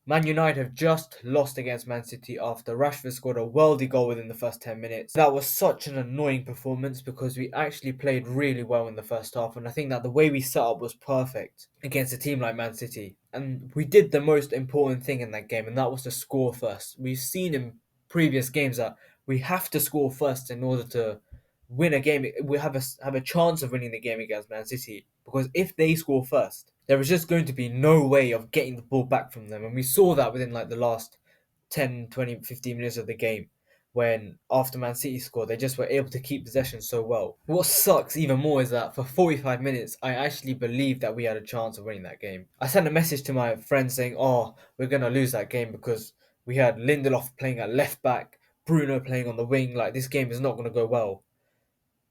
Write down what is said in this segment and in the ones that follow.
Man United have just lost against Man City after Rashford scored a worldie goal within the first 10 minutes. That was such an annoying performance because we actually played really well in the first half, and I think that the way we set up was perfect against a team like Man City. And we did the most important thing in that game, and that was to score first. We've seen in previous games that we have to score first in order to win a game. We have a chance of winning the game against Man City because if they score first, there was just going to be no way of getting the ball back from them, and we saw that within like the last 10, 20, 15 minutes of the game. When after Man City scored, they just were able to keep possession so well. What sucks even more is that for 45 minutes, I actually believed that we had a chance of winning that game. I sent a message to my friend saying, "Oh, we're gonna lose that game because we had Lindelof playing at left back, Bruno playing on the wing. Like this game is not gonna go well."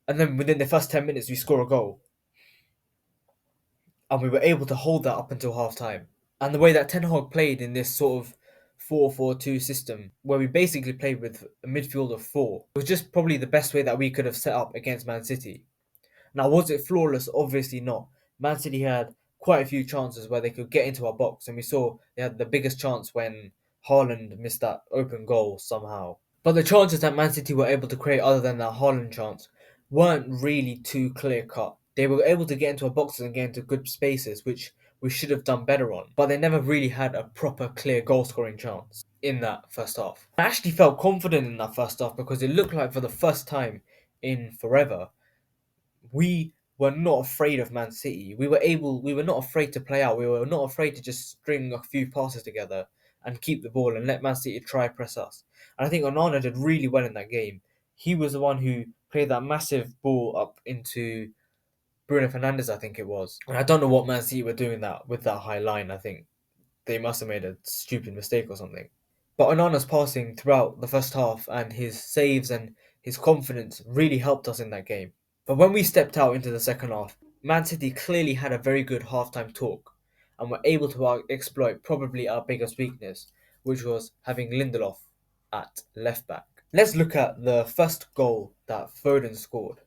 And then within the first 10 minutes, we score a goal, and we were able to hold that up until half time. And the way that Ten Hag played in this sort of 4-4-2 system, where we basically played with a midfield of four, was just probably the best way that we could have set up against Man City. Now, was it flawless? Obviously not. Man City had quite a few chances where they could get into our box, and we saw they had the biggest chance when Haaland missed that open goal somehow. But the chances that Man City were able to create, other than that Haaland chance, weren't really too clear cut. They were able to get into our boxes and get into good spaces, which we should have done better on. But they never really had a proper, clear goal scoring chance in that first half. I actually felt confident in that first half because it looked like for the first time in forever we were not afraid of Man City. We were not afraid to play out. We were not afraid to just string a few passes together and keep the ball and let Man City try press us. And I think Onana did really well in that game. He was the one who played that massive ball up into Bruno Fernandes, I think it was. And I don't know what Man City were doing that with that high line. I think they must have made a stupid mistake or something. But Onana's passing throughout the first half and his saves and his confidence really helped us in that game. But when we stepped out into the second half, Man City clearly had a very good halftime talk and were able to exploit probably our biggest weakness, which was having Lindelof at left back. Let's look at the first goal that Foden scored.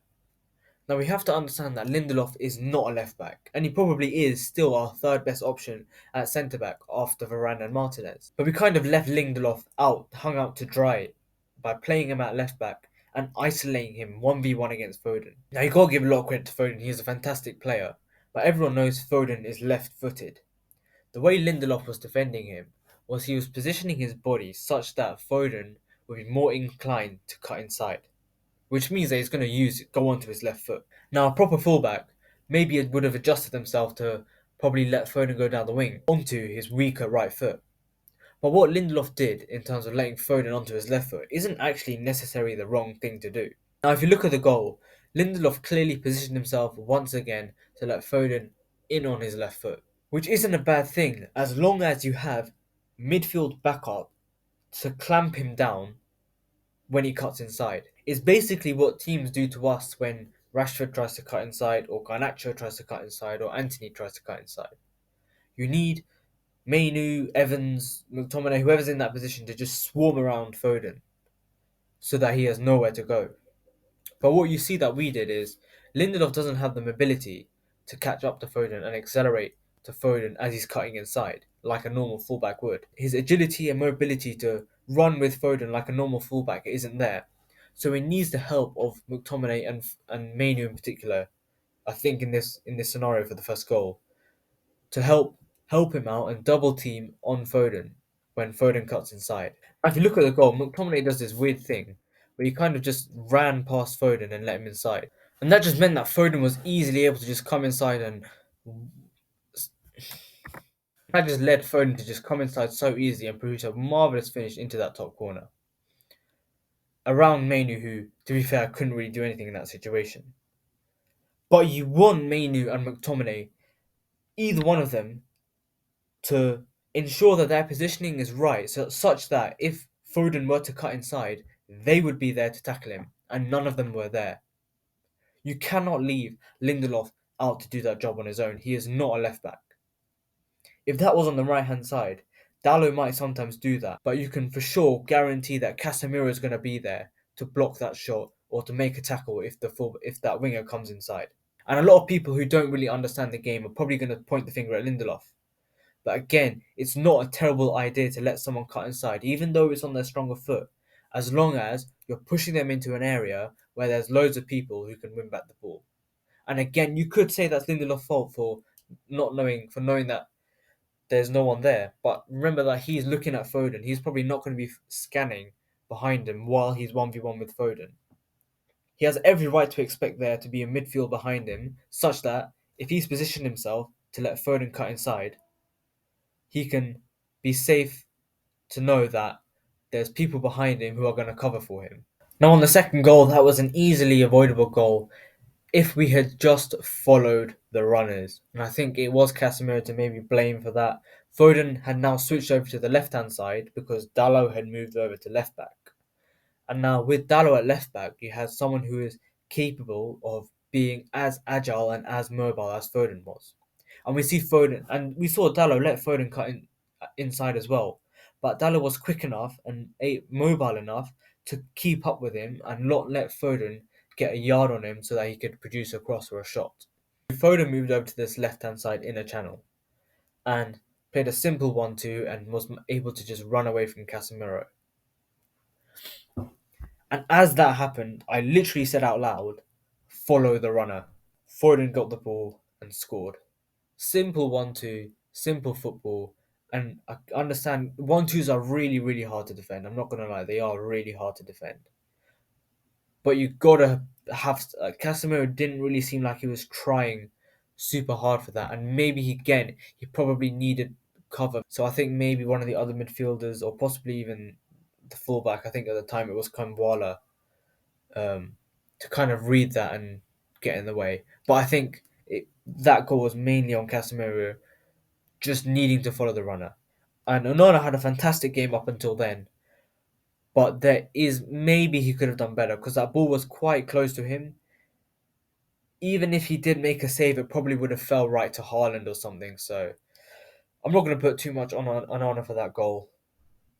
Now we have to understand that Lindelof is not a left back, and he probably is still our third best option at centre back after Varane and Martinez. But we kind of left Lindelof out, hung out to dry by playing him at left back and isolating him 1v1 against Foden. Now you gotta give a lot of credit to Foden, he's a fantastic player, but everyone knows Foden is left footed. The way Lindelof was defending him was he was positioning his body such that Foden would be more inclined to cut inside, which means that he's going to go onto his left foot. Now, a proper fullback maybe it would have adjusted himself to probably let Foden go down the wing onto his weaker right foot. But what Lindelof did in terms of letting Foden onto his left foot isn't actually necessarily the wrong thing to do. Now, if you look at the goal, Lindelof clearly positioned himself once again to let Foden in on his left foot, which isn't a bad thing as long as you have midfield backup to clamp him down when he cuts inside. It's basically what teams do to us when Rashford tries to cut inside, or Garnacho tries to cut inside, or Anthony tries to cut inside. You need Mainu, Evans, McTominay, whoever's in that position to just swarm around Foden so that he has nowhere to go. But what you see that we did is Lindelof doesn't have the mobility to catch up to Foden and accelerate to Foden as he's cutting inside, like a normal fullback would. His agility and mobility to run with Foden like a normal fullback isn't there. So he needs the help of McTominay and Mainu in particular, I think in this scenario for the first goal, to help him out and double team on Foden when Foden cuts inside. If you look at the goal, McTominay does this weird thing where he kind of just ran past Foden and let him inside. And that just meant that Foden was easily able to just come inside and that just led Foden to just come inside so easily and produce a marvellous finish into that top corner. Around Mainu, who, to be fair, couldn't really do anything in that situation. But you want Mainu and McTominay, either one of them, to ensure that their positioning is right, such that if Foden were to cut inside, they would be there to tackle him, and none of them were there. You cannot leave Lindelof out to do that job on his own. He is not a left back. If that was on the right hand side, Dallo might sometimes do that, but you can for sure guarantee that Casemiro is going to be there to block that shot or to make a tackle if that winger comes inside. And a lot of people who don't really understand the game are probably going to point the finger at Lindelof. But again, it's not a terrible idea to let someone cut inside, even though it's on their stronger foot, as long as you're pushing them into an area where there's loads of people who can win back the ball. And again, you could say that's Lindelof's fault for knowing that there's no one there. But remember that he's looking at Foden. He's probably not going to be scanning behind him while he's 1v1 with Foden. He has every right to expect there to be a midfield behind him, such that if he's positioned himself to let Foden cut inside, he can be safe to know that there's people behind him who are going to cover for him. Now, on the second goal, that was an easily avoidable goal if we had just followed the runners. And I think it was Casemiro to maybe blame for that. Foden had now switched over to the left hand side because Dalot had moved over to left back. And now with Dalot at left back, you have someone who is capable of being as agile and as mobile as Foden was. And we see Foden, and we saw Dalot let Foden cut inside as well. But Dalot was quick enough and mobile enough to keep up with him and not let Foden get a yard on him so that he could produce a cross or a shot. Foden moved over to this left hand side inner channel and played a simple 1-2 and was able to just run away from Casemiro. And as that happened, I literally said out loud, follow the runner. Foden got the ball and scored. Simple 1-2, simple football. And I understand 1-2s are really, really hard to defend. I'm not going to lie, they are really hard to defend. But you got to have. Casemiro didn't really seem like he was trying super hard for that. And maybe he probably needed cover. So I think maybe one of the other midfielders, or possibly even the fullback, I think at the time it was Kambwala, to kind of read that and get in the way. But I think that goal was mainly on Casemiro just needing to follow the runner. And Onana had a fantastic game up until then, but there is maybe he could have done better because that ball was quite close to him. Even if he did make a save, it probably would have fell right to Haaland or something. So I'm not going to put too much on Onana for that goal.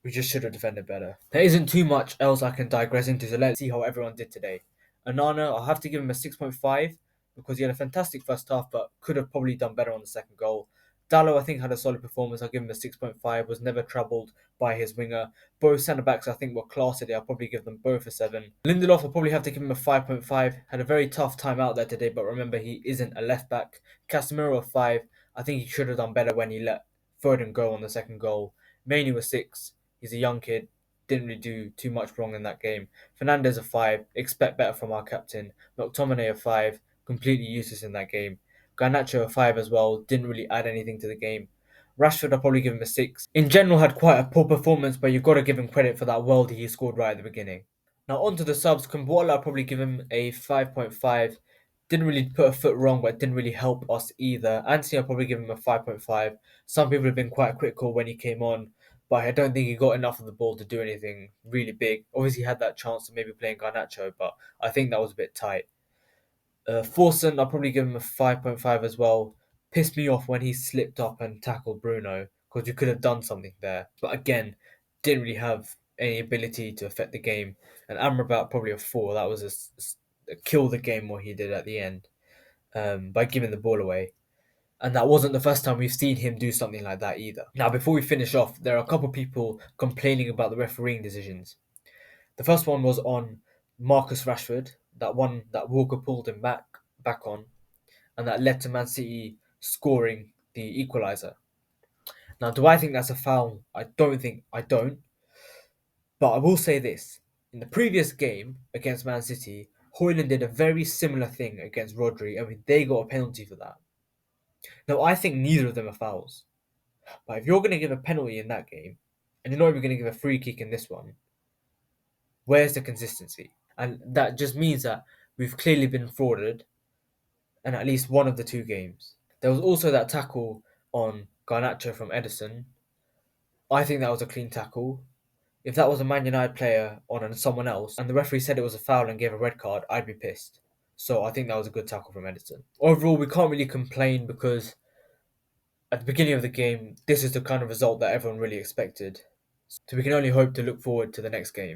We just should have defended better. There isn't too much else I can digress into, so let's see how everyone did today. Onana, I'll have to give him a 6.5 because he had a fantastic first half, but could have probably done better on the second goal. Dalot, I think, had a solid performance. I'll give him a 6.5, was never troubled by his winger. Both centre backs, I think, were class today. I'll probably give them both a 7. Lindelof, I'll probably have to give him a 5.5. Had a very tough time out there today, but remember, he isn't a left back. Casemiro, a 5. I think he should have done better when he let Foden go on the second goal. Mainly was 6. He's a young kid, didn't really do too much wrong in that game. Fernandez a 5, expect better from our captain. McTominay a 5, completely useless in that game. Garnacho a 5 as well, didn't really add anything to the game. Rashford, I'll probably give him a 6. In general, had quite a poor performance, but you've got to give him credit for that worldie he scored right at the beginning. Now, on to the subs. Kumbuala, I'll probably give him a 5.5. Didn't really put a foot wrong, but didn't really help us either. Anthony, I'll probably give him a 5.5. Some people have been quite critical when he came on, but I don't think he got enough of the ball to do anything really big. Obviously, he had that chance of maybe playing Garnacho, but I think that was a bit tight. Forsen, I'll probably give him a 5.5 as well. Pissed me off when he slipped up and tackled Bruno because you could have done something there. But again, didn't really have any ability to affect the game. And Amrabat, probably a 4. That was a kill the game what he did at the end by giving the ball away. And that wasn't the first time we've seen him do something like that either. Now, before we finish off, there are a couple people complaining about the refereeing decisions. The first one was on Marcus Rashford, that one that Walker pulled him back on, and that led to Man City scoring the equaliser. Now, do I think that's a foul? I don't. But I will say this. In the previous game against Man City, Højlund did a very similar thing against Rodri, and they got a penalty for that. Now, I think neither of them are fouls. But if you're going to give a penalty in that game, and you're not even going to give a free kick in this one, where's the consistency? And that just means that we've clearly been frauded in at least one of the two games. There was also that tackle on Garnacho from Edison. I think that was a clean tackle. If that was a Man United player on someone else, and the referee said it was a foul and gave a red card, I'd be pissed. So I think that was a good tackle from Edison. Overall, we can't really complain because at the beginning of the game, this is the kind of result that everyone really expected. So we can only hope to look forward to the next game.